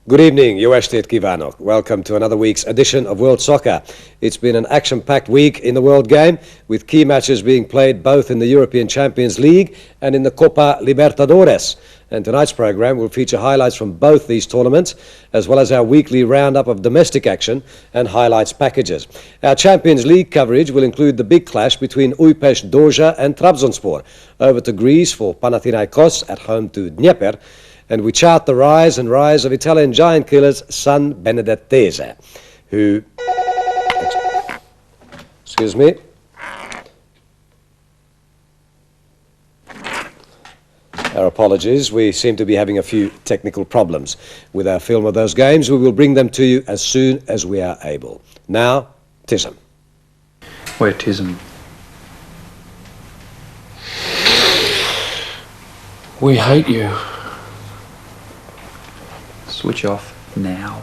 Good evening, jó estét kívánok. Welcome to another week's edition of World Soccer. It's been an action-packed week in the World Game, with key matches being played both in the European Champions League and in the Copa Libertadores. And tonight's program will feature highlights from both these tournaments, as well as our weekly roundup of domestic action and highlights packages. Our Champions League coverage will include the big clash between Újpest Dózsa and Trabzonspor, over to Greece for Panathinaikos at home to Dnieper, and we chart the rise of Italian giant killers San Benedettese, who... Excuse me. Our apologies, we seem to be having a few technical problems with our film of those games. We will bring them to you as soon as we are able. Now, TISM. We're TISM. We hate you. Switch off now.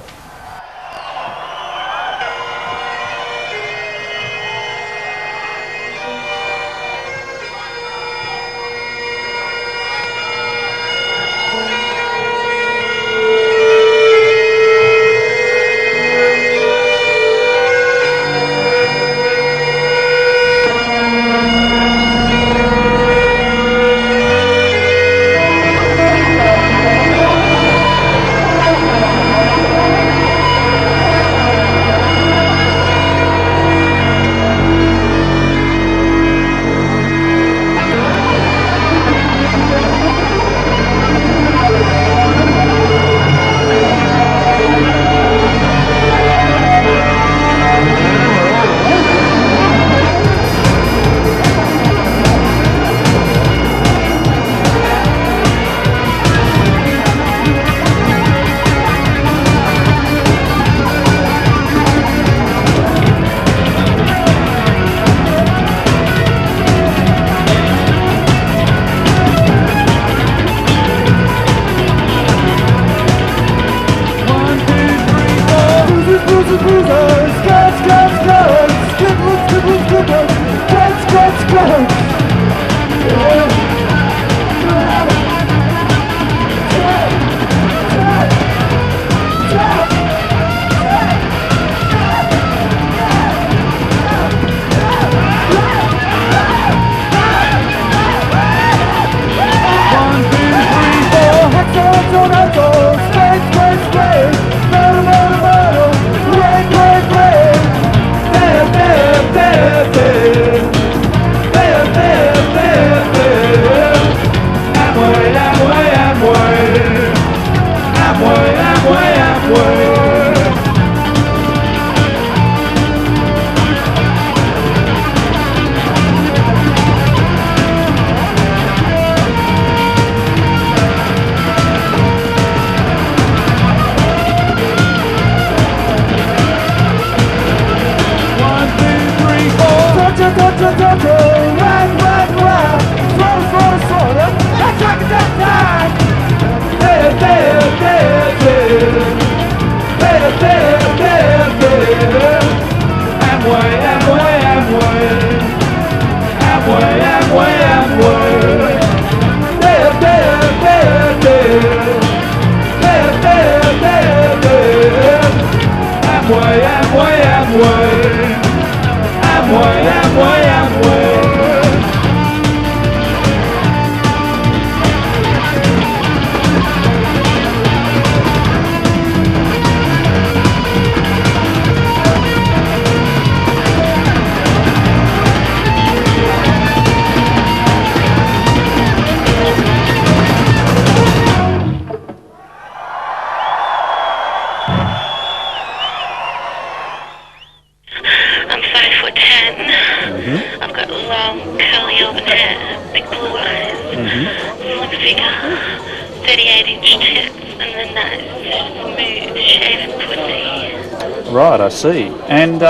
Right, I see. And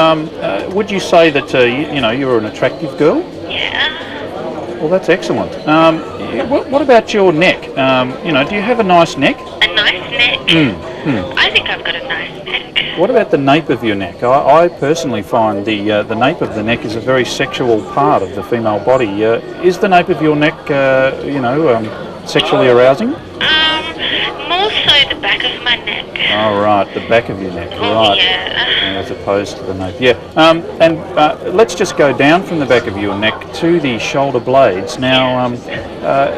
would you say that you're an attractive girl? Yeah. Well, that's excellent. What about your neck? Do you have a nice neck? A nice neck? I think I've got a nice neck. What about the nape of your neck? I personally find the nape of the neck is a very sexual part of the female body. Is the nape of your neck, sexually arousing? More so the back of my neck. Oh, right, the back of your neck, right. Yeah. As opposed to the nape. Yeah, let's just go down from the back of your neck to the shoulder blades. Now,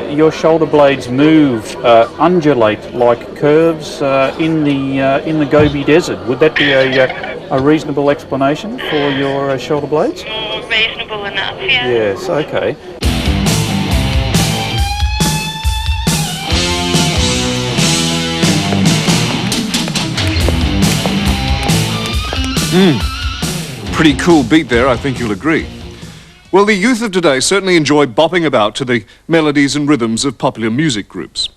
your shoulder blades move, undulate like curves in the Gobi Desert. Would that be a reasonable explanation for your shoulder blades? Reasonable enough, yeah. Yes, okay. Pretty cool beat there, I think you'll agree. Well, the youth of today certainly enjoy bopping about to the melodies and rhythms of popular music groups.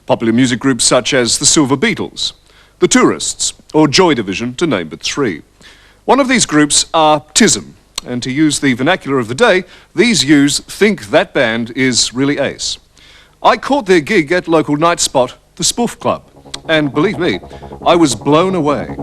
Popular music groups such as the Silver Beatles, the Tourists, or Joy Division, to name but three. One of these groups are TISM, and to use the vernacular of the day, these youths think that band is really ace. I caught their gig at local night spot, the Spoof Club, and believe me, I was blown away.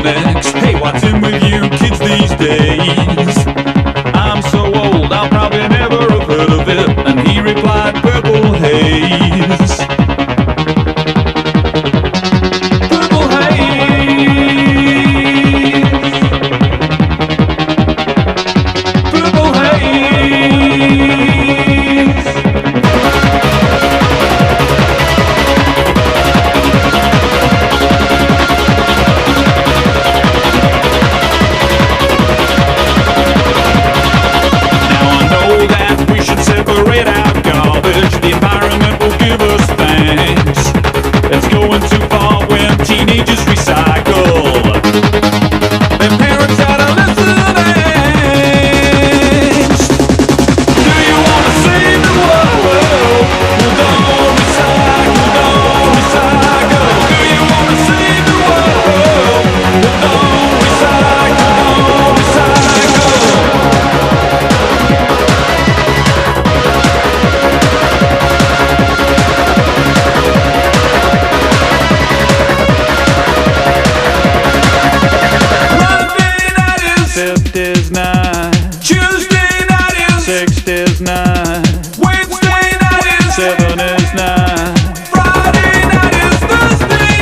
Next. Hey, what's in with you kids these days? I'm so old, I'll probably never have heard of it. And he replied, purple haze. Purple haze. Purple haze. Separate out garbage, the environment will give us thanks. It's going too far when teenagers recycle. Their parents adolescents. Do you want to save the world? Well, don't recycle, don't recycle. Do you want to save the world? Well, don't recycle, don't recycle. Fifth is 9. Tuesday night is 6th is 9. Wednesday night is 7 is 9. Friday night is Thursday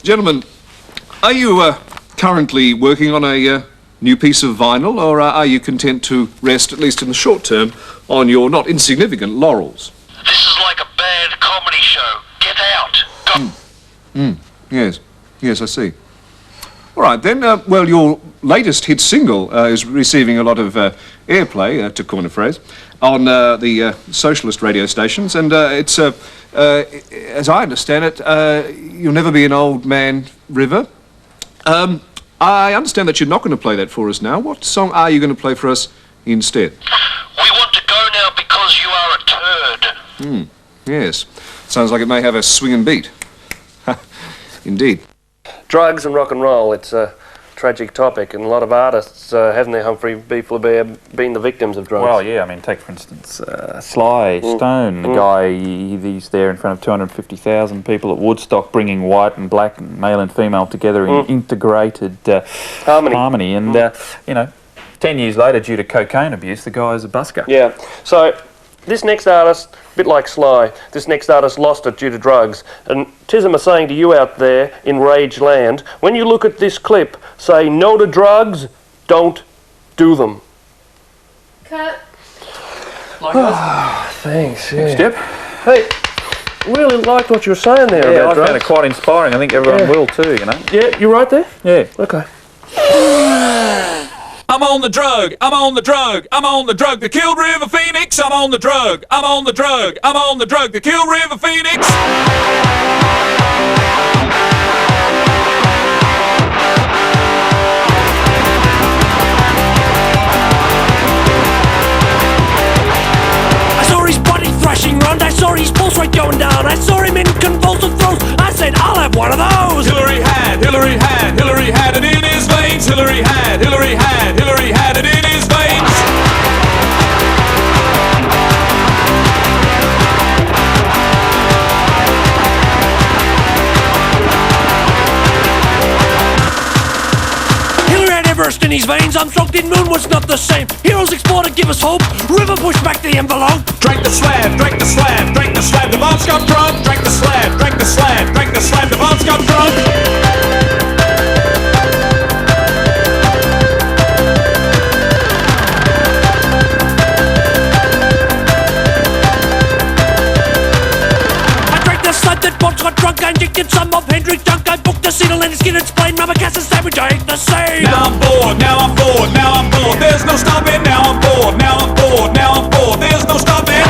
Gentlemen, are you currently working on a new piece of vinyl, or are you content to rest, at least in the short term, on your not insignificant laurels? This is like a bad comedy show. Get out. Go. Yes, I see. All right, then, well, your latest hit single is receiving a lot of airplay, to coin a phrase, on the socialist radio stations, and it's, as I understand it, You'll Never Be an Old Man River. I understand that you're not going to play that for us now. What song are you going to play for us instead? We want to go now because you are a turd. Yes. Sounds like it may have a swinging beat. Indeed. Drugs and rock and roll, it's a tragic topic, and a lot of artists, haven't they, Humphrey B. Flaubert, been the victims of drugs? Well, yeah, I mean, take for instance Sly Stone, the guy, he's there in front of 250,000 people at Woodstock, bringing white and black and male and female together in integrated harmony. And, you know, 10 years later, due to cocaine abuse, the guy's a busker. Yeah, so this next artist, a bit like Sly, this next artist lost it due to drugs. And TISM are saying to you out there in Rage Land, when you look at this clip, say no to drugs, don't do them. Cut. Thanks, yeah. Step. Hey, really liked what you were saying there Yeah, about I drugs. found it quite inspiring. I think everyone will too, you know. Yeah, you right there? Yeah. Okay. I'm on the drug, I'm on the drug, I'm on the drug that killed River Phoenix. I'm on the drug, I'm on the drug, I'm on the drug that killed River Phoenix. I saw his body thrashing round, I saw his pulse rate going down, I saw him in convulsive throes, I said I'll have one of those. Hillary had it in his veins. Hillary had it in his veins. Hillary had Everest in his veins, I'm soaked in moon was not the same. Heroes explore to give us hope, river pushed back the envelope. Drank the slab, drank the slab, drank the slab, the bombs got drunk. Drank the slab, drank the slab, drank the slab, the bombs got drunk. That bombs got drunk, I injected some of Hendrix junk. I booked the seedle and his skin and spine, rubber cast and sandwich, I ate the same. Now I'm bored, now I'm bored, now I'm bored. There's no stopping. Now I'm bored, now I'm bored, now I'm bored. There's no stopping.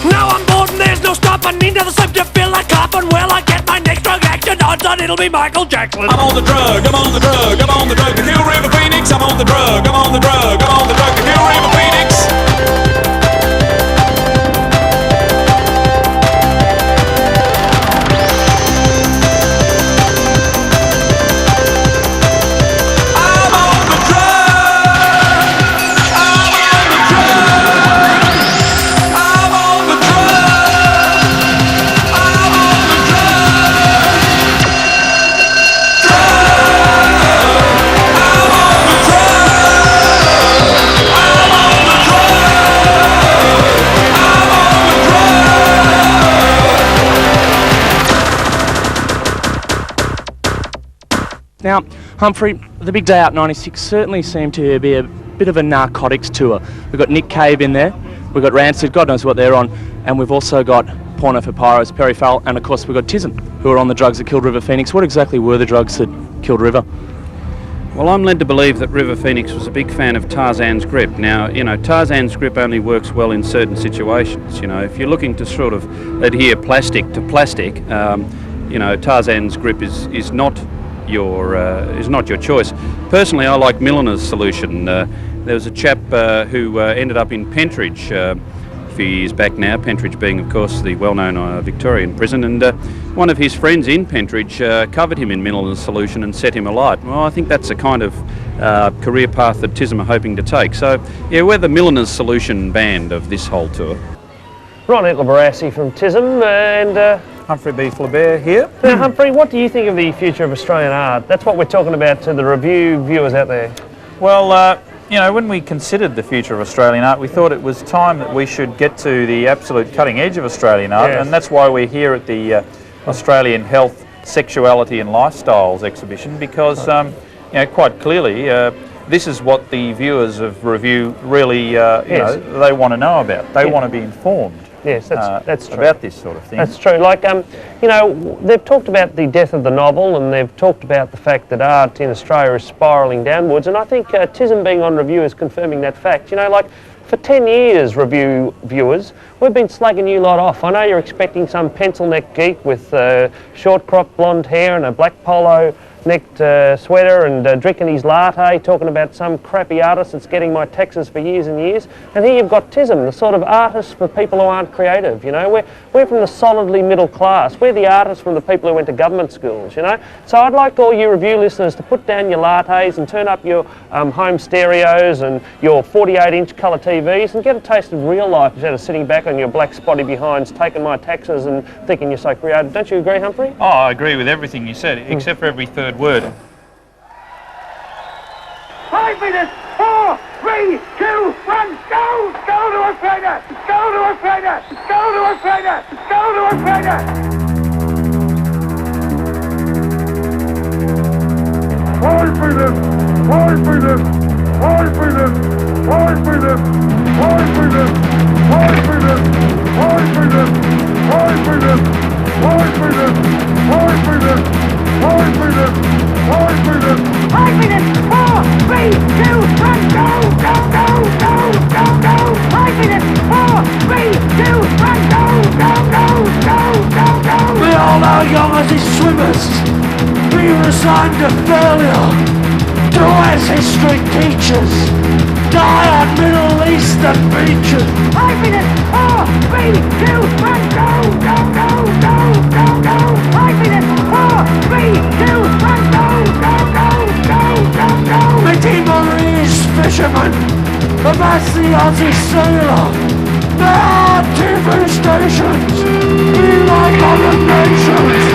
Now I'm bored and there's no stopping. Into the slip to feel like carbon. Well, I get my next drug action. Odds on it'll be Michael Jackson. I'm on the drug, I'm on the drug, I'm on the drug to kill River Phoenix. I'm on the drug, I'm on the drug, I'm on the drug to kill River Phoenix. I'm on the drug, I'm on the drug, I'm on the drug, I'm on the Now, Humphrey, the Big Day Out 96 certainly seemed to be a bit of a narcotics tour. We've got Nick Cave in there, we've got Rancid, God knows what they're on, and we've also got Porno for Pyros, Perry Farrell, and of course we've got TISM, who are on the drugs that killed River Phoenix. What exactly were the drugs that killed River? Well, I'm led to believe that River Phoenix was a big fan of Tarzan's grip. Now, you know, Tarzan's grip only works well in certain situations. You know, if you're looking to sort of adhere plastic to plastic, you know, Tarzan's grip is not your choice. Personally, I like Milliner's solution. There was a chap who ended up in Pentridge a few years back now, Pentridge being, of course, the well-known Victorian prison, and one of his friends in Pentridge covered him in Milliner's solution and set him alight. Well, I think that's the kind of career path that TISM are hoping to take. So, yeah, we're the Milliner's solution band of this whole tour. Ron Barassi from TISM and Humphrey B. Flaubert here. Now, Humphrey, what do you think of the future of Australian art? That's what we're talking about to the review viewers out there. Well, you know, when we considered the future of Australian art, we thought it was time that we should get to the absolute cutting edge of Australian art, Yes. and that's why we're here at the Australian Health, Sexuality and Lifestyles exhibition, because, you know, quite clearly, this is what the viewers of review really, you know, they want to know about. They want to be informed. Yes, that's true. about this sort of thing. That's true. Like, you know, they've talked about the death of the novel, and they've talked about the fact that art in Australia is spiralling downwards, and I think TISM being on review is confirming that fact. You know, like, for 10 years, review viewers, we've been slugging you lot off. I know you're expecting some pencil neck geek with short crop blonde hair and a black polo necked sweater and drinking his latte, talking about some crappy artist that's getting my taxes for years and years. And here you've got TISM, the sort of artist for people who aren't creative, you know. We're from the solidly middle class. We're the artists from the people who went to government schools, you know. So I'd like all you review listeners to put down your lattes and turn up your home stereos and your 48-inch colour TVs and get a taste of real life instead of sitting back on your black spotty behinds, taking my taxes and thinking you're so creative. Don't you agree, Humphrey? Oh, I agree with everything you said, except for every third word. 5 minutes, 4, 3, 2, 1, go! Go to Australia! Go to Australia! Go to Australia! Go to Australia! 5 minutes, 5 minutes, 5 minutes, 5 minutes, 5 minutes, 5 minutes, 5 minutes, 5 minutes, 5 minutes, 5 minutes, 5 minutes, 5 minutes, 5 minutes, 4, 3, 2, 1, go, go, go, go, go, go, 5 minutes, 4, 3, 2, 1, go, go, go, go, go, go. We all know young as his swimmers, we resigned to failure, do as history teaches, die on Middle Eastern beaches. 5 minutes, 4, 3, 2, 1, go, go, go, go, go, go, 5 minutes, 4, 3, 2, 1, go, go, go, go, go, go. Mickey Marie's fisherman, the Massey Aussie sailor, there are TV stations, we like other nations.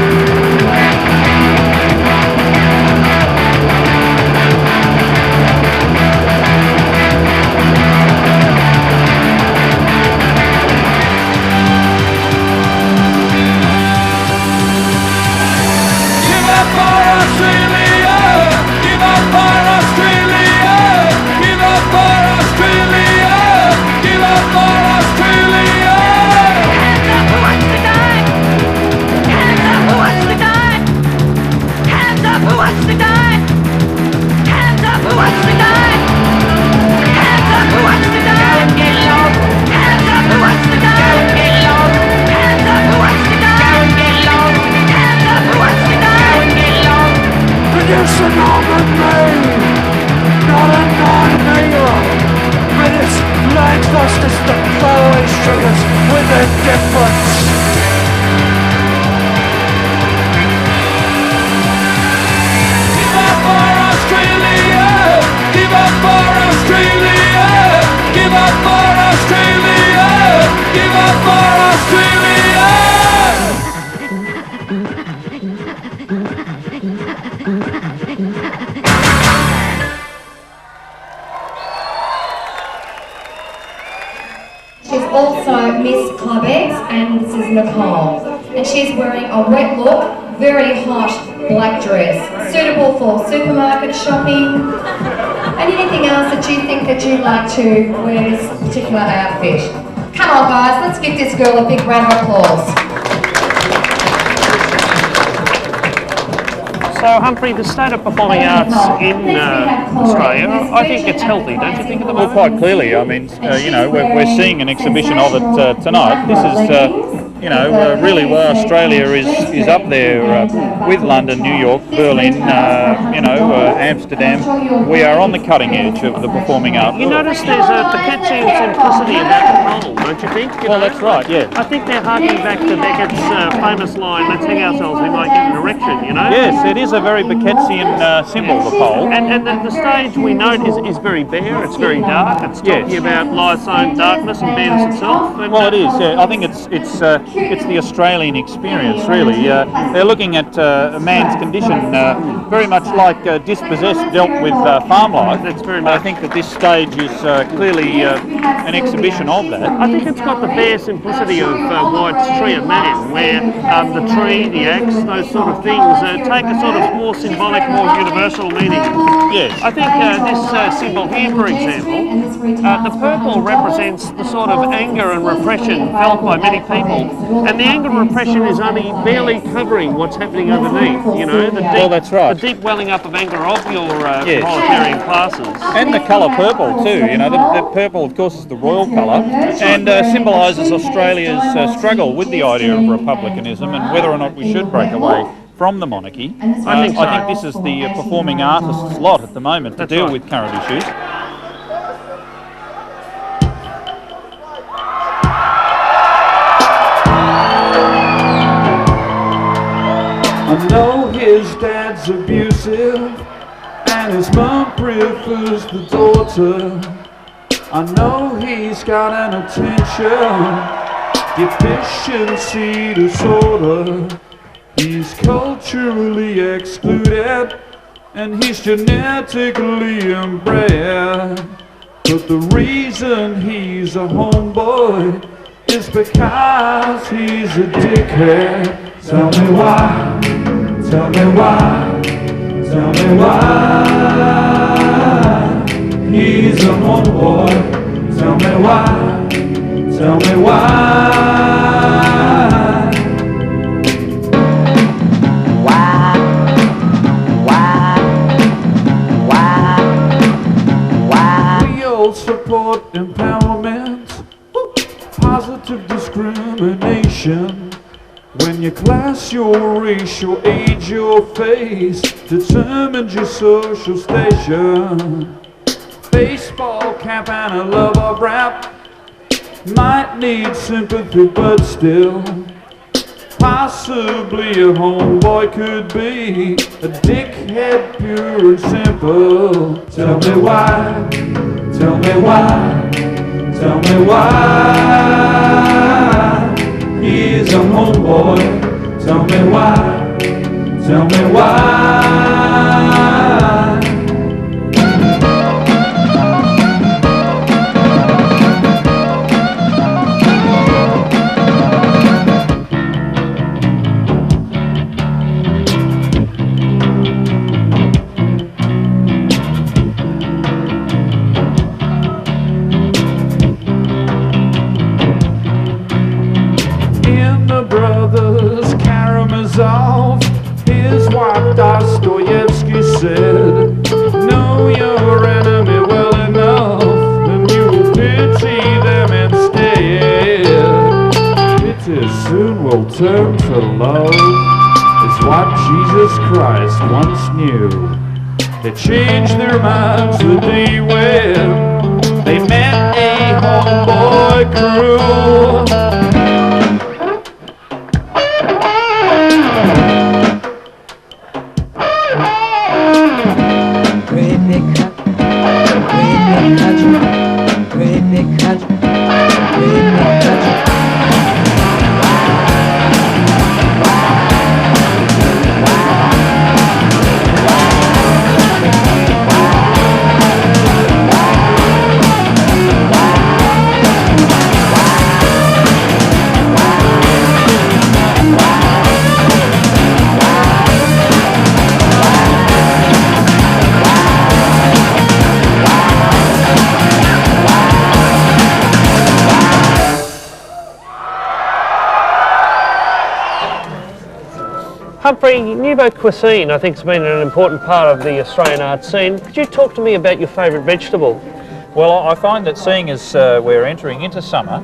And she's wearing a wet look, very hot black dress, suitable for supermarket shopping and anything else that you think that you'd like to wear this particular outfit. Come on guys, let's give this girl a big round of applause. So Humphrey, the state of performing arts in Australia, I think it's healthy, don't you think, at the moment? Well, quite clearly. I mean, you know, we're seeing an exhibition of it tonight. This is, you know, really where Australia is up there with London, New York, Berlin, you know, Amsterdam. We are on the cutting edge of the performing arts. You notice there's a Beckett's simplicity in that control, don't you think? Well, that's right, yeah. I think they're harking back to Beckett's famous line, let's hang ourselves, we might get an erection, you know? Yes, it is a very Beckettsian symbol, the pole. And the stage, we note, is very bare, it's very dark, it's talking about life's own darkness and bareness itself. And, well, it is, yeah. I think it's the Australian experience, really. They're looking at a man's condition very much like Dispossessed dealt with farm life. That's very much. I think that this stage is clearly an exhibition of that. I think it's got the bare simplicity of White's Tree of Man, where the tree, the axe, those sort of things take a sort of more symbolic, more universal meaning. Yes. I think this symbol here, for example, the purple represents the sort of anger and repression felt by many people, and the anger and repression is only barely covering what's happening underneath. You know, the deep, that's right. the deep welling up of anger of your proletarian classes. And the colour purple too, you know, the purple of course is the royal colour and symbolises Australia's struggle with the idea of republicanism and whether or not we should break away from the monarchy. I think this is the performing artist's lot at the moment to deal with current issues. I know his dad's abusive and his mum prefers the daughter. I know he's got an attention deficiency disorder. He's culturally excluded and he's genetically inbred. But the reason he's a homeboy is because he's a dickhead. Tell me why, tell me why, tell me why. He's a homeboy. Tell me why, tell me why. We all support empowerment, positive discrimination. When your class, your race, your age, your face determines your social station. Baseball cap and a love of rap might need sympathy, but still possibly a homeboy could be a dickhead pure and simple. Tell me why, tell me why, tell me why. He's a homeboy. Tell me why, tell me why. His wife Dostoevsky said, know your enemy well enough, and you will pity them instead. Pity soon will turn to love, is what Jesus Christ once knew. They changed their minds the day when they met a homeboy crew. Humphrey, Nouveau cuisine I think has been an important part of the Australian art scene. Could you talk to me about your favourite vegetable? Well, I find that seeing as we're entering into summer,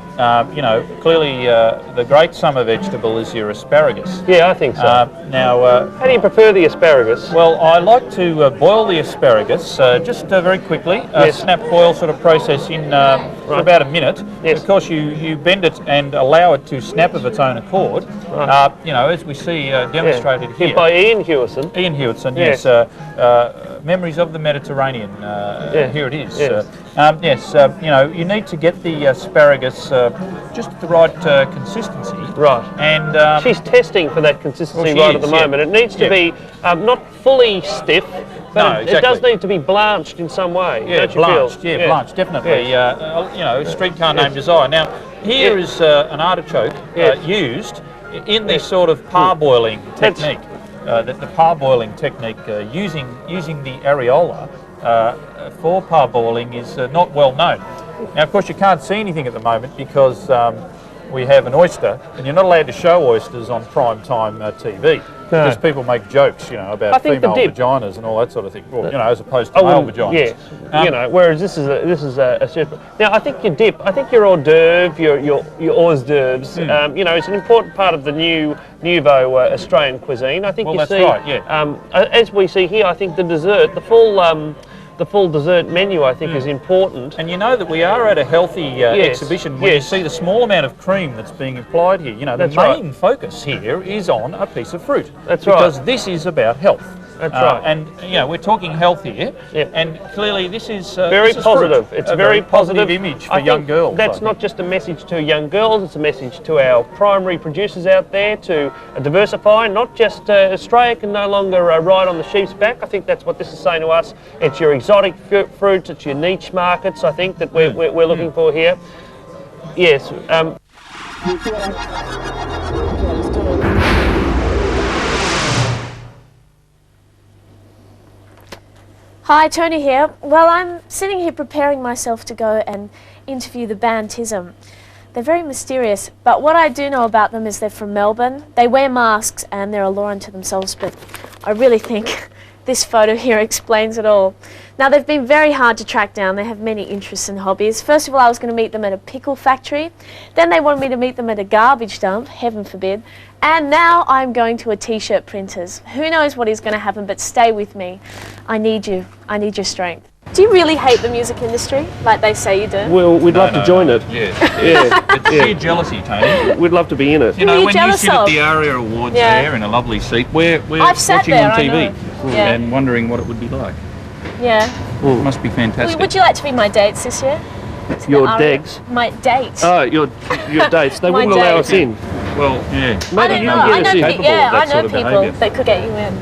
you know, clearly the great summer vegetable is your asparagus. Yeah, I think so. How do you prefer the asparagus? Well, I like to boil the asparagus just very quickly, Yes. snap boil sort of process in for about a minute. Yes. Of course, you bend it and allow it to snap of its own accord, you know, as we see demonstrated here. By Ian Hewison. Ian Hewison, Yes. yes. Memories of the Mediterranean. Here it is. Yes. You know, you need to get the asparagus just at the right consistency. Right. And she's testing for that consistency Well, she right at is, the moment. It needs to be not fully stiff, No, But it does need to be blanched in some way. Yeah, don't you blanched. feel? Yeah, blanched, definitely. You know, streetcar named Desire. Now, here is an artichoke used in this sort of parboiling technique. The parboiling technique using the areola for parboiling is not well known. Now, of course, you can't see anything at the moment because we have an oyster, and you're not allowed to show oysters on prime time TV. Because people make jokes, you know, about female vaginas and all that sort of thing. Well, you know, as opposed to male vaginas. Yeah, you know. Whereas this is a separate. Now, I think your dip, I think your hors d'oeuvre, your hors d'oeuvres, you know, it's an important part of the nouveau Australian cuisine. I think well, you that's see, right, yeah. as we see here, I think the dessert, the full dessert menu, I think, is important. And you know that we are at a healthy exhibition where you see the small amount of cream that's being applied here. You know, the main focus here is on a piece of fruit. That's right. Because this is about health. That's right. And, you know, we're talking health here, and clearly this is very positive. Fruit. It's a very positive image for young girls. That's not just a message to young girls, it's a message to our primary producers out there to diversify, not just Australia can no longer ride on the sheep's back. I think that's what this is saying to us. It's your exotic fruits, it's your niche markets, I think, that we're looking for here. Yes. Hi, Tony here. Well, I'm sitting here preparing myself to go and interview the band TISM. They're very mysterious, but what I do know about them is they're from Melbourne. They wear masks and they're a law unto themselves, but I really think this photo here explains it all. Now, they've been very hard to track down. They have many interests and hobbies. First of all, I was going to meet them at a pickle factory. Then they wanted me to meet them at a garbage dump, heaven forbid. And now I'm going to a t-shirt printer's. Who knows what is going to happen, but stay with me. I need you. I need your strength. Do you really hate the music industry, like they say you do? Well, we'd love to join it. Yeah. It's sheer jealousy, Tony. We'd love to be in it. You know, when you sit at the ARIA Awards there in a lovely seat, we're watching on TV and wondering what it would be like. Yeah. It must be fantastic. Would you like to be my dates this year? Your dates? My date. Oh, your dates. They wouldn't allow us in. Well, yeah. Maybe you can get us in. I know people that could get you in.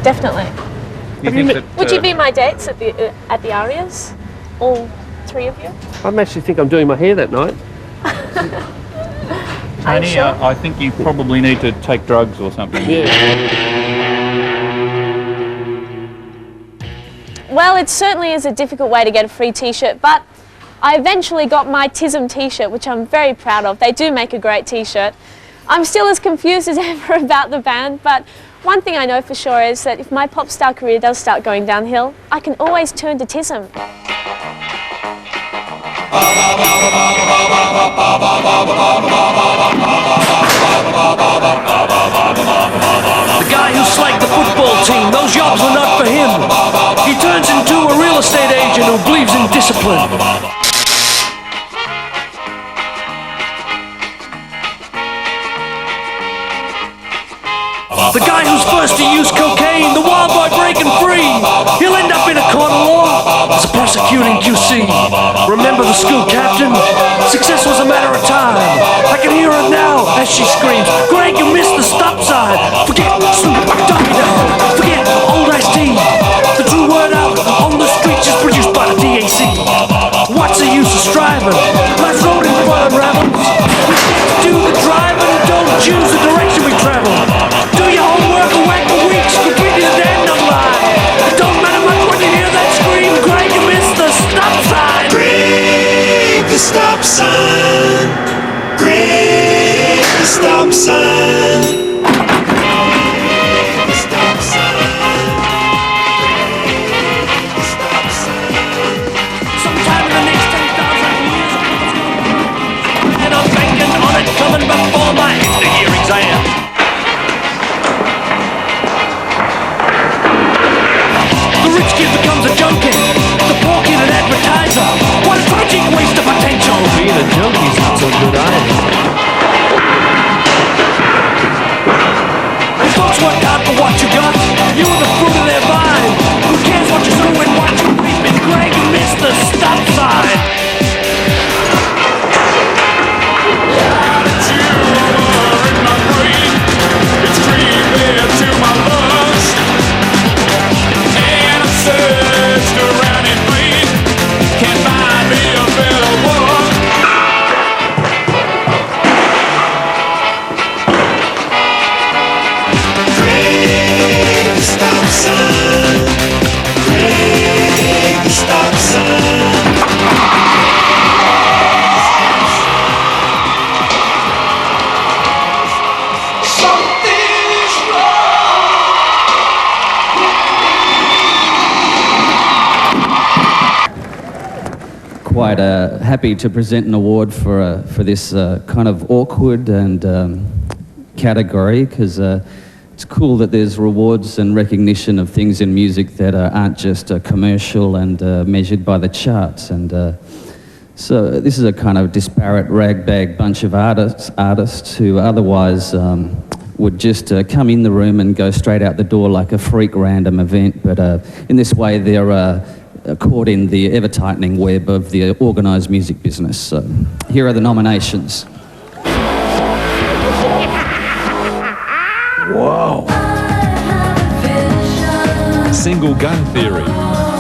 Definitely. Would you be my dates at the Arias? All three of you? I actually think I'm doing my hair that night. Tony, sure? I think you probably need to take drugs or something. Well, it certainly is a difficult way to get a free t-shirt, but I eventually got my TISM t-shirt, which I'm very proud of. They do make a great t-shirt. I'm still as confused as ever about the band, but one thing I know for sure is that if my pop star career does start going downhill, I can always turn to TISM. The guy who slacked the football team, those jobs were not for him. He turns into a real estate agent who believes in discipline. The guy who's first to use cocaine, the wild boy breaking free. He'll end up in a court of law as a prosecuting QC. Remember the school captain? Success was a matter of time. I can hear her now as she screams, Greg, you missed the stop sign. Forget Snoop Doggy, forget Old Ice T. The true word out on the streets is produced by the DAC. What's the use of striving? Life's road in front unravels. We get to do the driving, don't choose the direction we travel. Do your homework and whack the weeks, completely the damn dumb lie. It don't matter much when you hear that scream, Greg, you missed the stop sign. Greg, the stop sign. Greg, the stop sign. Coming before my end-of-year exam. The rich kid becomes a junkie, the poor kid an advertiser. What a tragic waste of potential. Being a junkie's not so good either. And folks work hard for what you got. You're the fruit of their vine. Who cares what you sow and what you reap? And Greg, you missed the stop sign. It's creeping into my lungs, and I'm quite happy to present an award for this kind of awkward and category, because it's cool that there's rewards and recognition of things in music that aren't just commercial and measured by the charts. And so this is a kind of disparate ragbag bunch of artists who otherwise would just come in the room and go straight out the door like a freak random event. But in this way, they're caught in the ever-tightening web of the organised music business. So here are the nominations. Whoa. Single Gun Theory,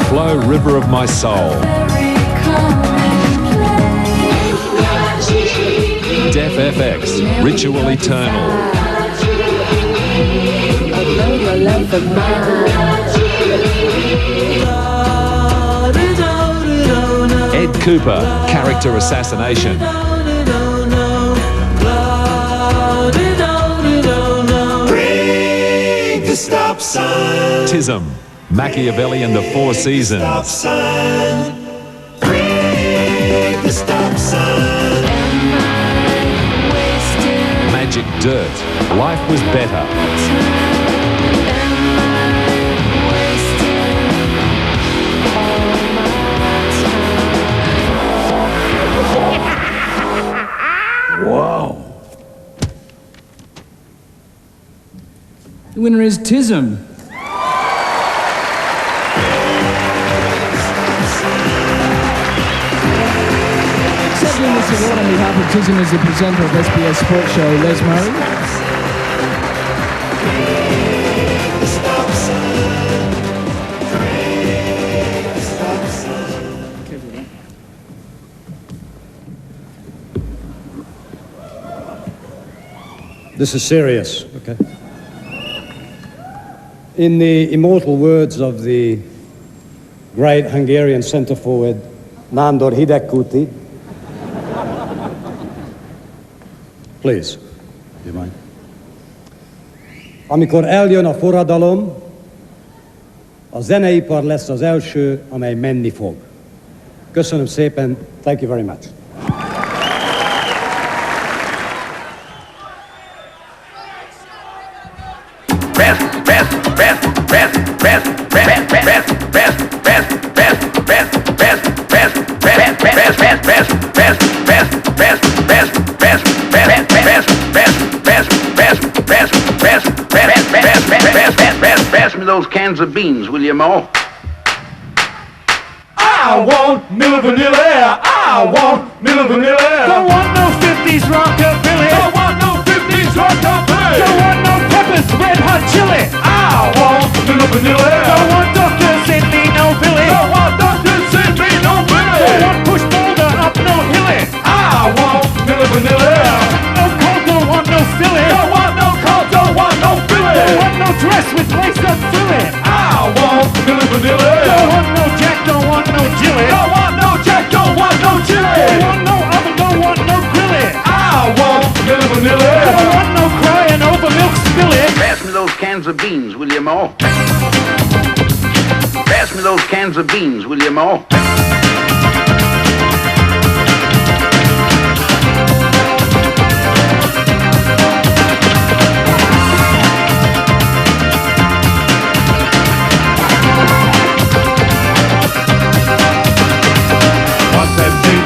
Flow River of My Soul. Def FX, Ritual Eternal. Ed Cooper, Character Assassination. Bring the stop sign. TISM, Machiavelli and the Four Seasons. Stop sign. Bring the stop sign. Magic Dirt, Life Was Better. Whoa. The winner is TISM. Accepting this award on behalf of TISM is the presenter of SBS Sports Show, Les Murray. This is serious, okay? In the immortal words of the great Hungarian centre forward, Nándor Hidegkuti, please, do you mind? Amikor eljön a forradalom, a zeneipar lesz az első, amely menni fog. Köszönöm szépen, thank you very much. Pass me those cans of beans, will you, Mo? I want Milli Vanilli. I want Milli Vanilli. Don't want no 50s rockabilly. Don't want no 50s rockabilly. Don't want no peppers, red hot chili. I want Milli Vanilli. Don't want Dr. Sydney, no Billy. Don't want Dr. Sydney, no Billy. Don't want push boulder up no hilly. I want Milli Vanilli. No cold, don't want no filly. Don't want no cold, don't want no filly. Don't want no dress with lace up through it. I want Milli Vanilli. Don't want no Jack, don't want no Jilly. Don't want no Jack, don't want no Jilly. Don't want no oven, don't want no grilly. I want Milli Vanilli. Don't want no crying over milk spilly. Pass me those cans of beans, will you, Mo? Pass me those cans of beans, will you, Mo?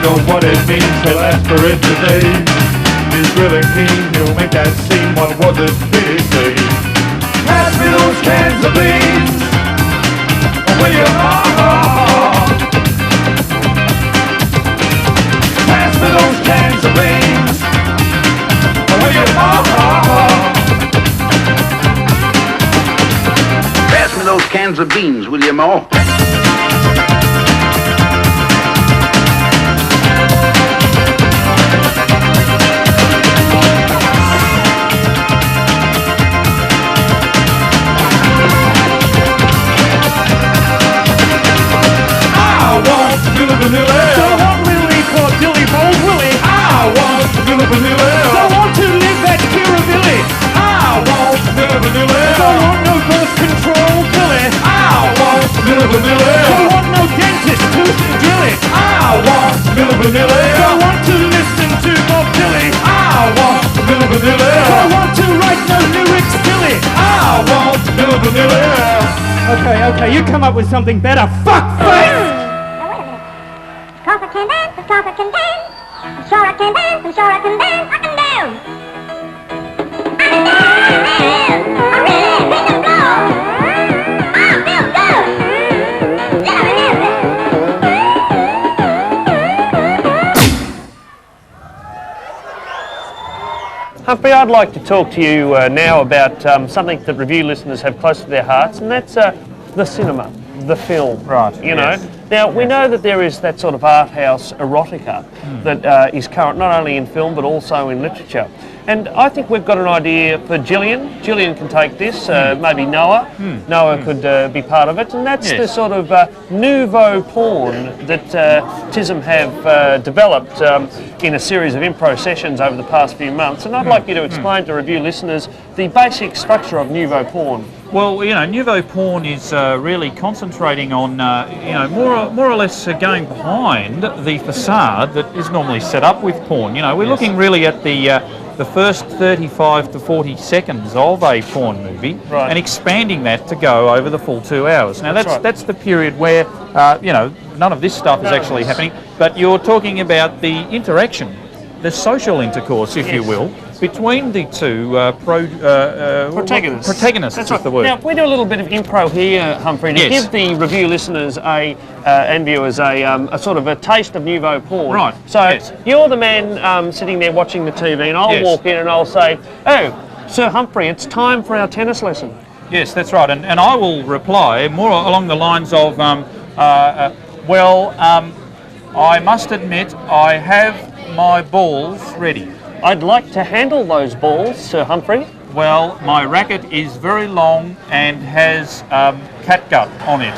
Know what it means to last for it today. He's really keen, he'll make that scene. What was it he say? Pass me those cans of beans. Will you? Pass me those cans of beans. Will you? Pass me those cans of beans, will you, Mo? Don't want Lillee for Dilley, bold Willie. I want Milli Vanilli. Don't want to live at Piravili. I want Milli Vanilli. Don't want no birth control Billy. I want Milli Vanilli. Okay, you come up with something better. Fuck face! Cause I can dance, because I can dance. I'm sure I can dance, I'm sure I can dance, I can dance. I can dance, I really make them go. I feel good. Humphrey, I'd like to talk to you now about something that review listeners have close to their hearts, and that's the cinema, the film. Right. You know. Now, we know that there is that sort of art house erotica that is current not only in film but also in literature. And I think we've got an idea for Gillian. Gillian can take this, maybe Noah. Noah could be part of it. And that's the sort of nouveau porn that TISM have developed in a series of improv sessions over the past few months. And I'd like you to explain to review listeners the basic structure of nouveau porn. Well, you know, nouveau porn is really concentrating on, you know, more or less going behind the facade that is normally set up with porn. You know, we're looking really at the first 35 to 40 seconds of a porn movie and expanding that to go over the full 2 hours. Now, that's the period where, you know, none of this stuff is actually happening, but you're talking about the interaction, the social intercourse, if you will, between the two protagonists. Protagonists, that's is the word. Now, we do a little bit of improv here, Humphrey, to give the review listeners and viewers a sort of a taste of nouveau porn. Right. So you're the man sitting there watching the TV, and I'll walk in and I'll say, "Oh, Sir Humphrey, it's time for our tennis lesson." Yes, that's right, and I will reply more along the lines of, I must admit I have my balls ready. I'd like to handle those balls, Sir Humphrey. Well, my racket is very long and has catgut on it.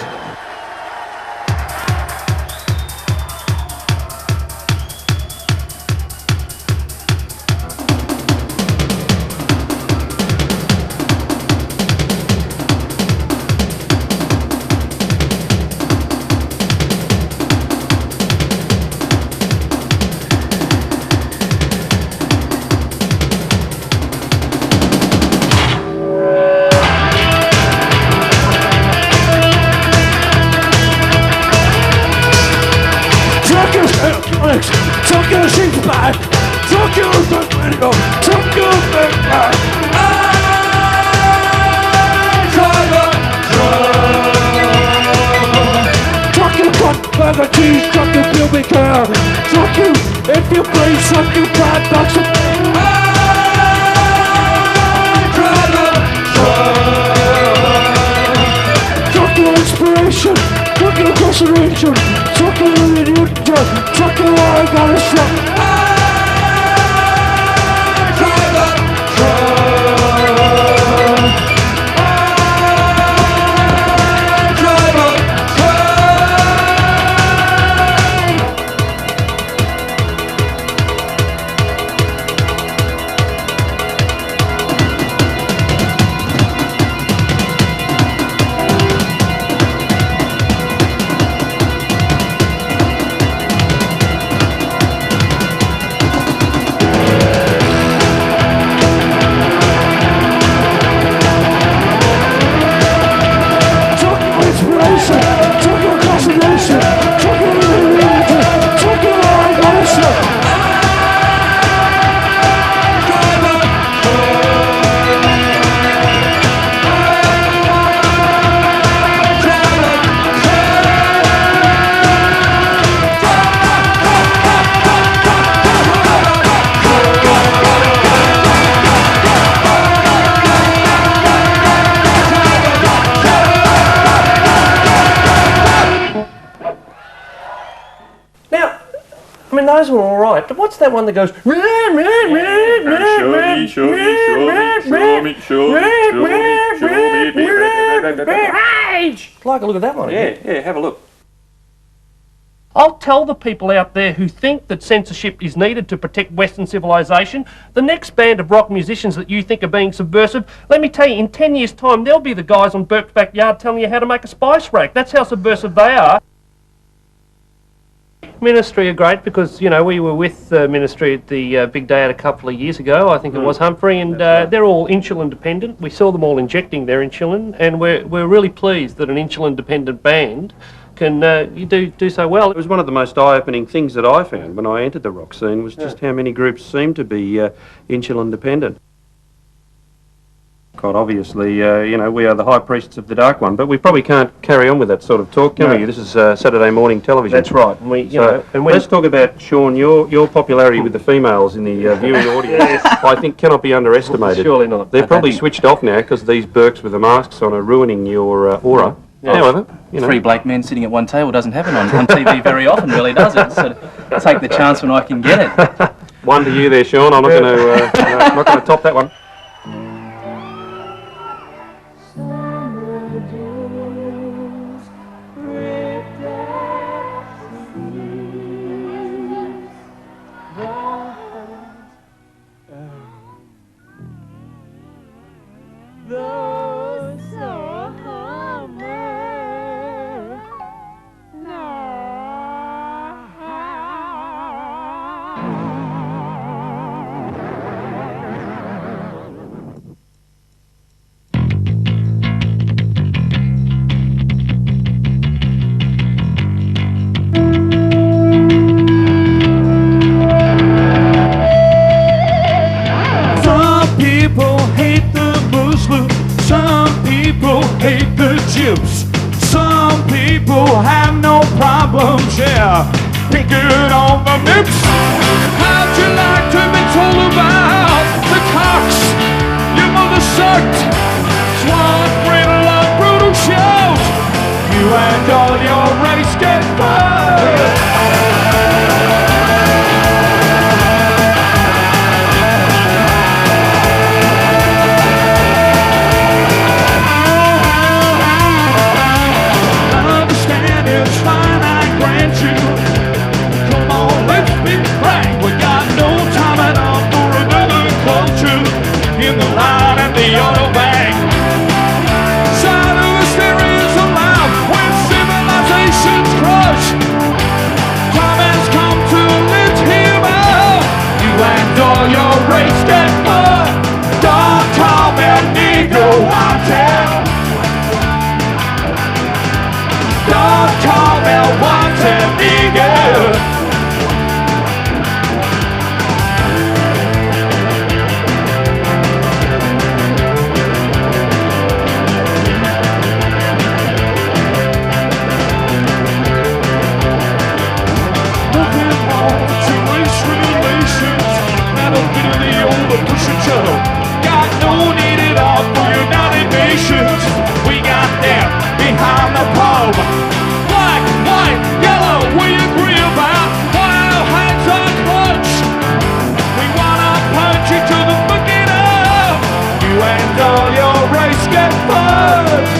Tuck your sheets back, tuck your back window, tuck your back back. Tuck your butt bag of cheese, tuck your pubic hair, tuck you if you please, tuck your bad box of tuck your inspiration, tuck your consideration, tuck your idiot, tuck your I gotta stop. Those were all right, but what's that one that goes? Rage! Like a look at that one. Yeah, have a look. I'll tell the people out there who think that censorship is needed to protect Western civilization, the next band of rock musicians that you think are being subversive, let me tell you, in 10 years' time, they'll be the guys on Burke's backyard telling you how to make a spice rack. That's how subversive they are. Ministry are great because, you know, we were with Ministry at the Big Day Out a couple of years ago, I think it was, Humphrey, and they're all insulin dependent. We saw them all injecting their insulin, and we're really pleased that an insulin dependent band can do so well. It was one of the most eye-opening things that I found when I entered the rock scene was just how many groups seem to be insulin dependent. Quite obviously, you know, we are the high priests of the dark one, but we probably can't carry on with that sort of talk, can we? This is Saturday morning television. That's right. And let's talk about, Sean, your popularity with the females in the viewing audience. I think cannot be underestimated. Surely not. They're probably switched off now because these Burks with the masks on are ruining your aura. Yeah. However, you know. Three black men sitting at one table doesn't happen on TV very often, really, does it? So take the chance when I can get it. One to you there, Sean. I'm not going to not going to top that one. Some people have no problems, yeah. Pick it on the nips. How'd you like to be told about the cocks your mother sucked? Swan, brittle, or brutal shout. You and all your race get burned. In the line and the autobahn, side of the stereo's alive when civilizations crush. Time has come to lift him up. You and all your race get mud. Don't call me Negro wanted. Don't call me wanted nigger. Got no needed all for United Nations. We got them behind the pole. Black, white, yellow, we agree about why our hands are clutched. We wanna punch you to the fucking up. You and all your race get fucked.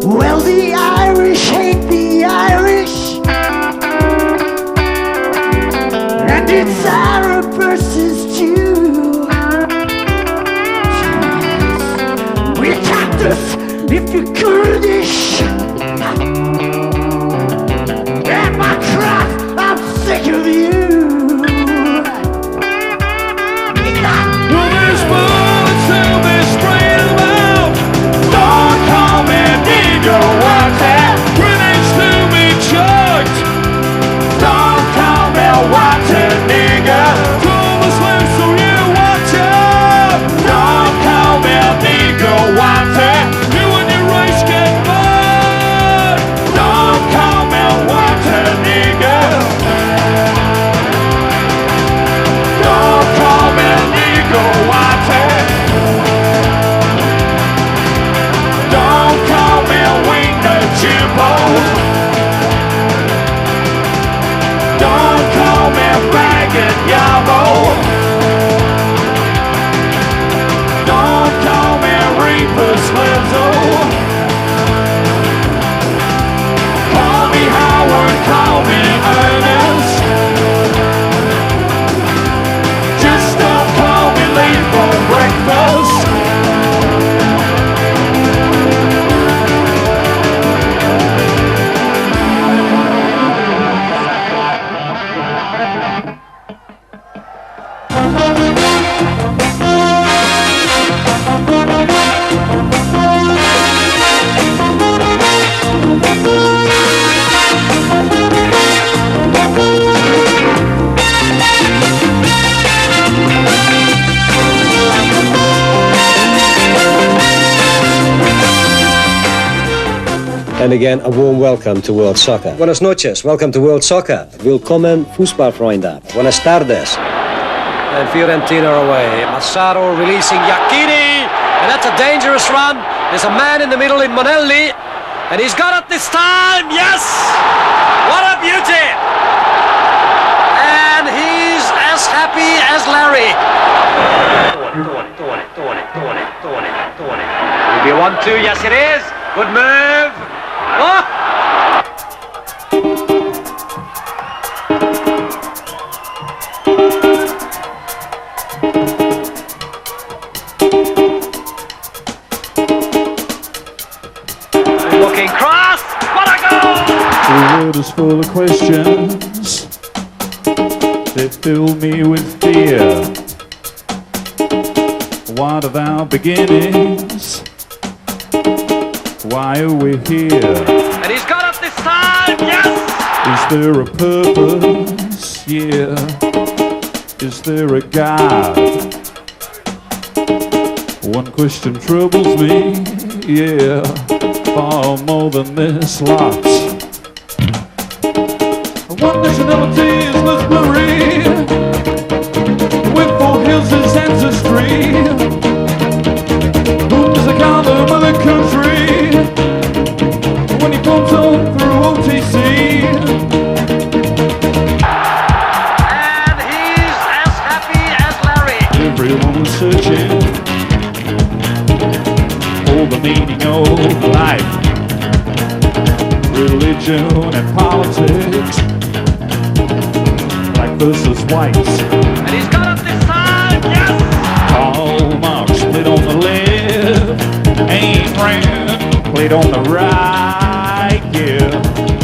Well, the Irish hate the Irish, and it's Arab versus Jew. We attacked us if you're Kurdish. And my cross, I'm sick of you. Well, there's bullets in this spraying them out. Don't call me Negro wanted. Grenades to be chucked. Don't call me wanted nigger. Call Muslim so you watch out. Don't call me Negro wanted. You and your race get mud. And again, a warm welcome to World Soccer. Buenas noches, welcome to World Soccer. Willkommen, Fußballfreunde. Buenas tardes. And Fiorentina away. Massaro releasing Iachini. And that's a dangerous run. There's a man in the middle in Monelli. And he's got it this time. Yes! What a beauty! And he's as happy as Larry. Maybe 1-2. Yes, it is. Good move. Oh! Looking cross. What a goal! The world is full of questions. They fill me with fear. What of our beginnings? Why are we here? And he's got it this time, yes! Is there a purpose? Yeah. Is there a God? One question troubles me, yeah, far more than this lot. One nationality is Missouri, with 4 hills as ancestry. Who does it call the mother country when he comes home through OTC? And he's as happy as Larry. Everyone's searching for the meaning of life, religion and politics, black versus whites. And he's got it this time, yes! Karl Marx played on the left, Ayn Rand played on the right, yeah.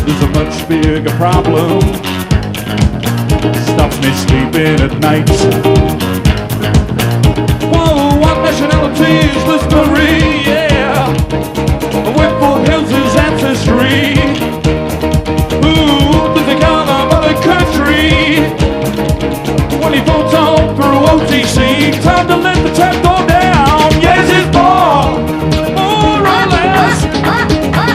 There's a much bigger problem, stops me sleeping at night. Whoa, one nationality is history, yeah. With 4 hills is ancestry. Who does he call our mother country when he votes on through OTC? Time to let the tap go down. Yes, it's ball, more or less.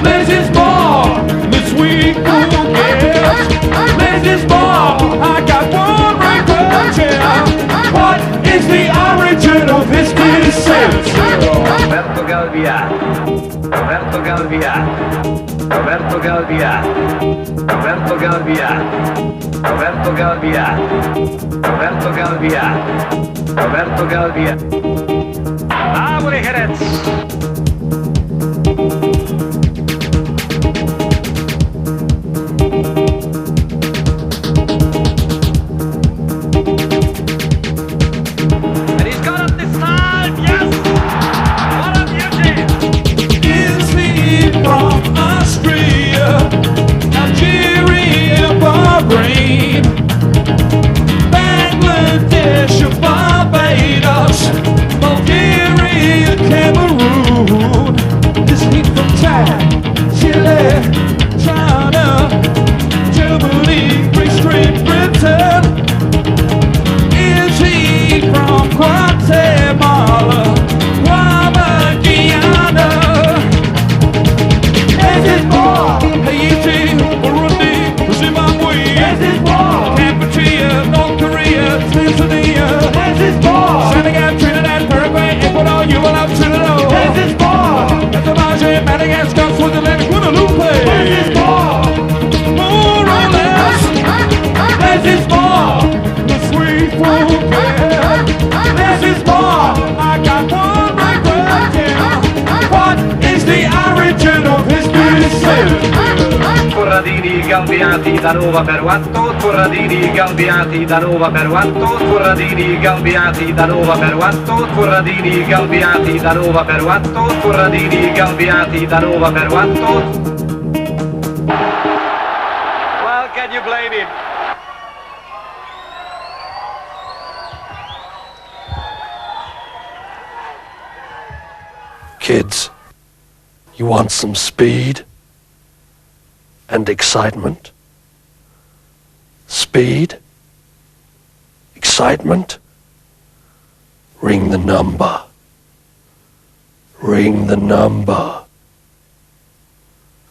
There's his ball this week. Who cares? There's his ball. I got one record, yeah. What is the origin of his descent? Roberto Galvia. Roberto Galvia. Roberto Galvia. Roberto Galvia. Roberto Galvia. Roberto Galvia. Roberto Galvia. Napoli Jerez. And he's got it this time, yes! What a beauty! Is he from Austria, Algeria, Bahrain, Bangladesh, or Barbados, Bulgaria, Cameroon? Is he from Chad, Chile, China, Germany, Greece, Great Britain? Is he from Guatemala, Guama, Guyana? Is his ball Haiti, Burundi, Zimbabwe? Is his ball Kampuchea, North Korea, Tanzania? Is his ball Senegal, Trinidad, Paraguay, Ecuador, you will have Trinidad? Is his ball Ethiopia, Madagascar, Switzerland, Guadeloupe? Is his ball more or less? Is his ball the sweet food? There's his ball. I got one record, yeah. What is the origin of his descent? Corradini Galbiati da Nova per 8, Corradini Galbiati da Nova per 8, Corradini Galbiati da Nova per 8, Corradini Galbiati da Nova per 8, Corradini Galbiati da Nova per 8. Well, can you blame him? Kids, you want some speed and excitement? Speed? Excitement? Ring the number. Ring the number.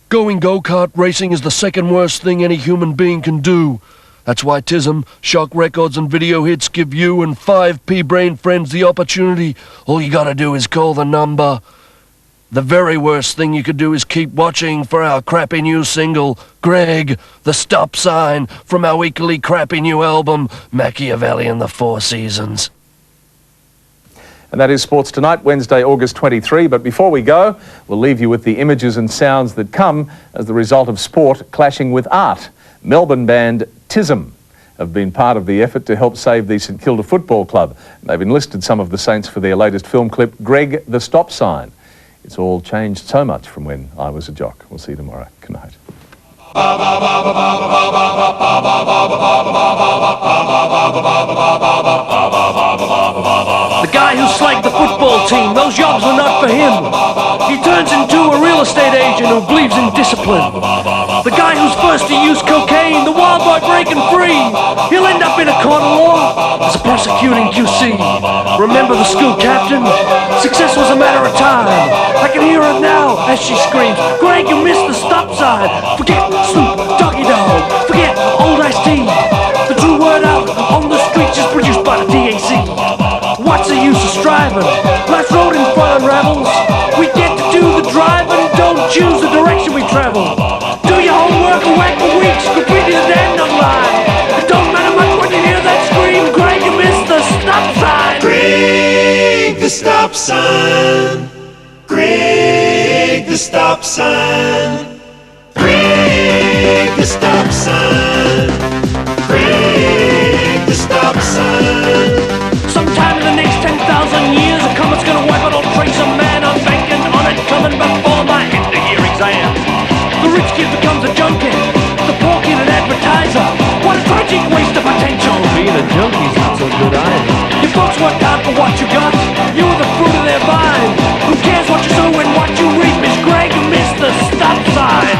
Going go-kart racing is the second worst thing any human being can do. That's why TISM, Shock Records and Video Hits give you and 5 pea-brain friends the opportunity. All you gotta do is call the number. The very worst thing you could do is keep watching for our crappy new single, Greg, the Stop Sign, from our equally crappy new album, Machiavelli and the Four Seasons. And that is Sports Tonight, Wednesday, August 23. But before we go, we'll leave you with the images and sounds that come as the result of sport clashing with art. Melbourne band TISM have been part of the effort to help save the St Kilda Football Club. They've enlisted some of the Saints for their latest film clip, Greg, the Stop Sign. It's all changed so much from when I was a jock. We'll see you tomorrow. Good night. The guy who slagged the football team, those jobs were not for him. He turns into a real estate agent who believes in discipline. The guy who's first to use cocaine, the wild boy breaking free. He'll end up in a court of law as a prosecuting QC. Remember the school captain? Success was a matter of time. I can hear her now as she screams, Greg, you missed the stop sign. Forget Snoop, Doggy Dog, forget Old Iced Tea. The true word out on the streets is produced by the DAC. What's the use of striving? Life's road in front unravels. We get to do the driving, don't choose the direction we travel. Do your homework and whack for weeks, graffiti the damn dumb line. It don't matter much when you hear that scream, Greg, you missed the stop sign. Greg, the stop sign. Greg, the stop sign. Greg, the stop sign. Greg, the stop sign. Sometime in the next 10,000 years, a comet's gonna wipe out all trace of man. I'm banking on it coming before my end-of-year exam. The rich kid becomes a junkie, the poor kid an advertiser. What a tragic waste of potential. Being a junkie's not so good either. Your folks worked hard for what you got. You were the fruit of their vine. Who cares what you sow and what you reap? Miss Greg, you missed the stop sign.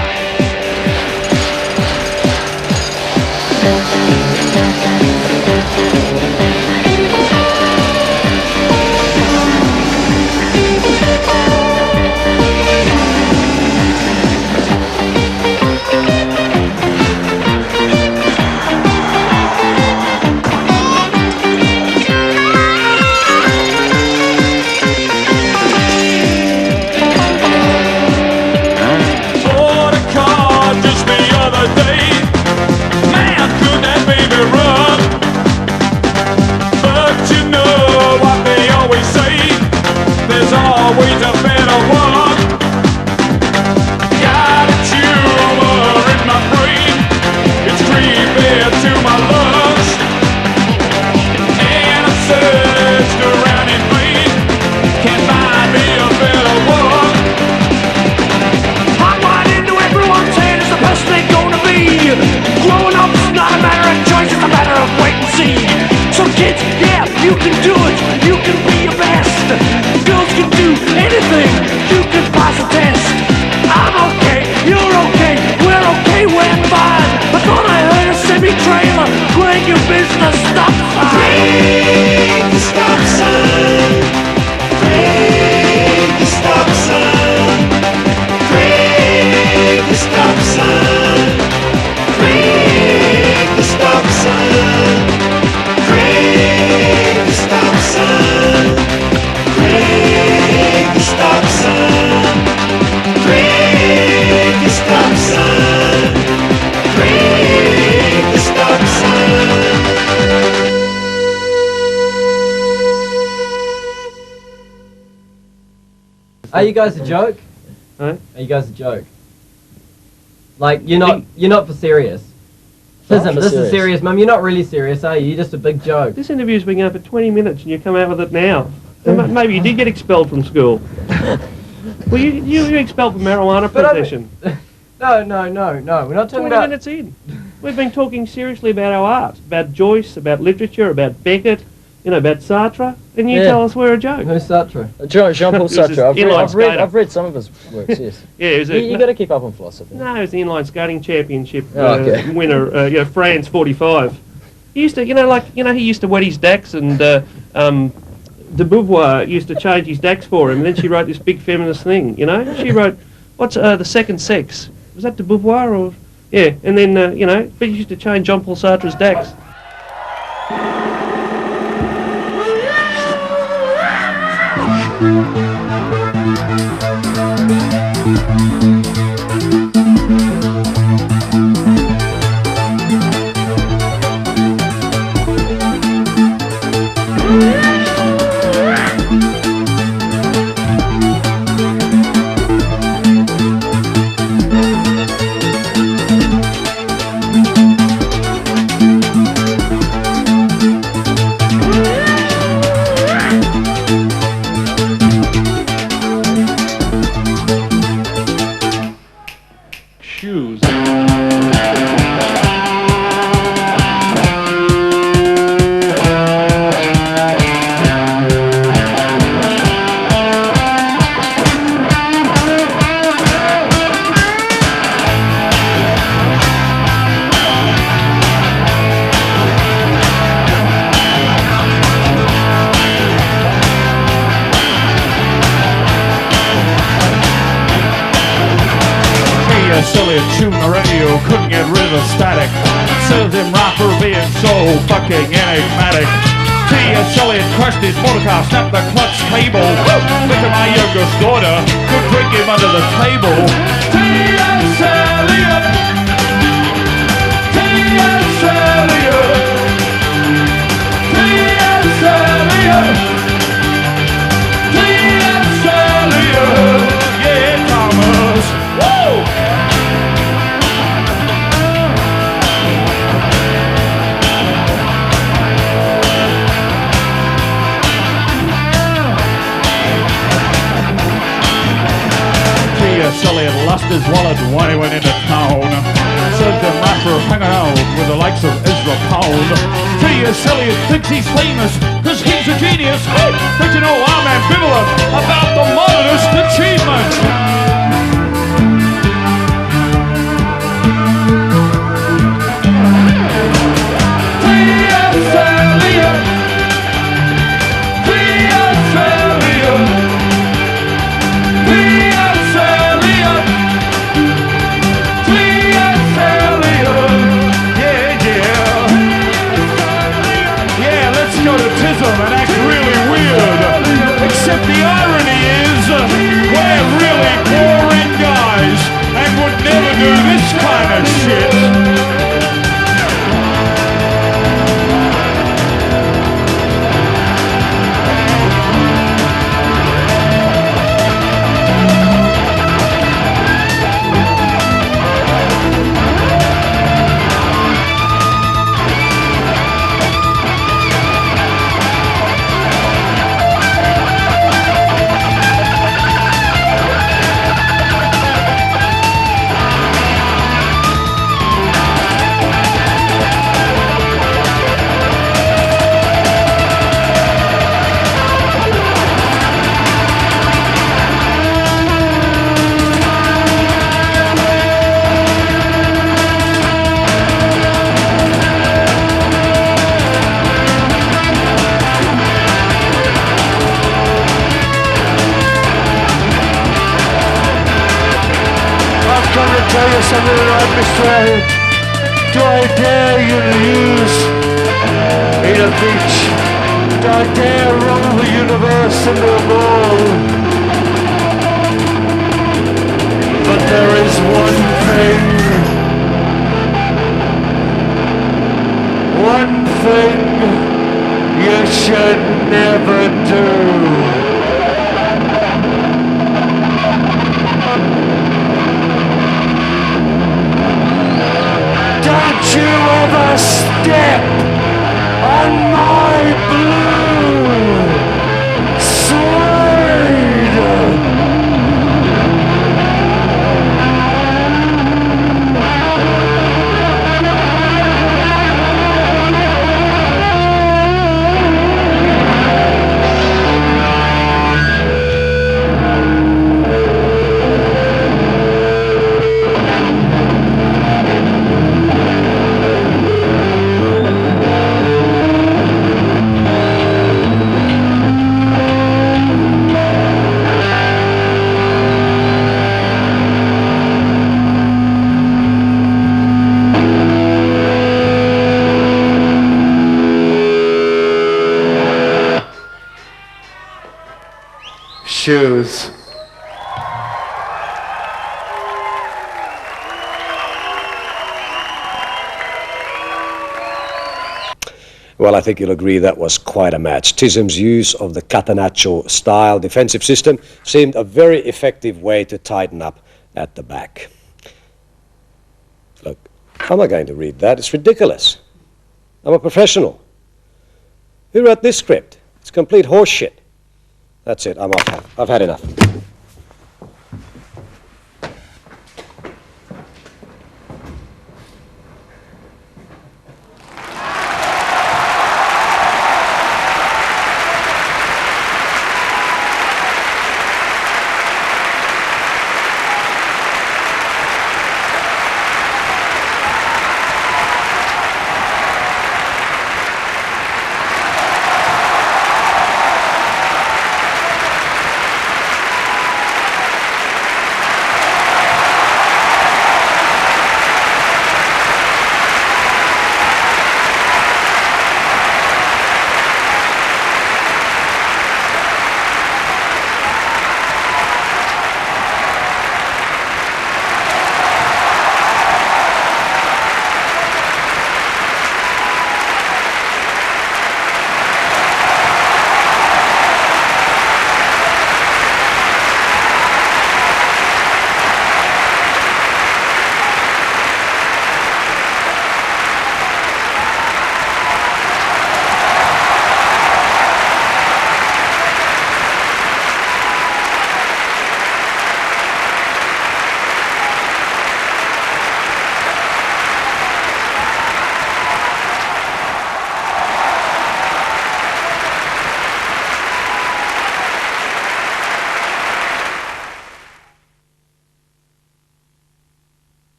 Always a better one. Got a tumor in my brain. It's creeping to my lungs, and I searched around in vain. Can't find me a better one. Hot wide into everyone's head is the best they're gonna be. Growing up's not a matter of choice, it's a matter of wait and see. So kids, yeah, you can do it. You can be your best. Girls can do anything. You can pass a test. I'm okay, you're okay, we're okay, we're fine. I thought I heard a semi-trailer. Greg, your business, stop sign. Greg, the stop sign. Greg, the stop sign. Greg, the stop sign. Greg, the stop sign. Greg, the stop sign. Greg, the stop sign. Greg, the stop sign. Greg, the stop sign. Are you guys a joke? Huh? Are you guys a joke? Like you're not for serious. Listen, for this is serious. serious, Mum. You're not really serious, are you? You're just a big joke. This interview's been going for 20 minutes and you come out with it now. So maybe you did get expelled from school. Well, you expelled for marijuana possession. No. We're not talking 20 about. minutes in. We've been talking seriously about our art, about Joyce, about literature, about Beckett, about Sartre, and you tell us we're a joke. Who's Sartre? Jean-Paul Sartre. I've read some of his works. Yes. Yeah, it was you got to keep up on philosophy. No, it was the inline skating championship Okay. winner. France '45. He used to, he used to wet his dacks, and de Beauvoir used to change his dacks for him. And then she wrote this big feminist thing. She wrote, "What's the second sex?" Was that de Beauvoir or? Yeah, and then, but you used to change Jean-Paul Sartre's Dax. Tune the radio, couldn't get rid of the static. Serves him right for being so fucking enigmatic. T.S. Elliot crashed his motorcar, snapped the clutch cable. Look at my youngest daughter, could drink him under the table. T.S. Elliot, T.S. Elliot, T.S. Elliot, T.S. Elliot, yeah, Thomas, woo! Elliot lost his wallet when he went into town. Served him right for hanging out with the likes of Ezra Pound. T.S. Elliot thinks he's famous because he's a genius. But you know, I'm ambivalent about the modernist achievement. T.S. Elliot, T.S. Elliot, T.S. Elliot, T.S. Elliot, yeah, yeah. Yeah, let's go to TISM and act really weird. Except the irony is, we're really boring guys and would never do this kind of shit. Tell you something right, Mr. Elliot. Do I dare you to use in a beach? Do I dare roll the universe into a ball? But there is one thing you should never do. Don't you ever step on my blue suede shoes. Well, I think you'll agree that was quite a match. TISM's use of the Catenaccio style defensive system seemed a very effective way to tighten up at the back. Look, how am I going to read that? It's ridiculous. I'm a professional. Who wrote this script? It's complete horseshit. That's it, I'm off. I've had enough.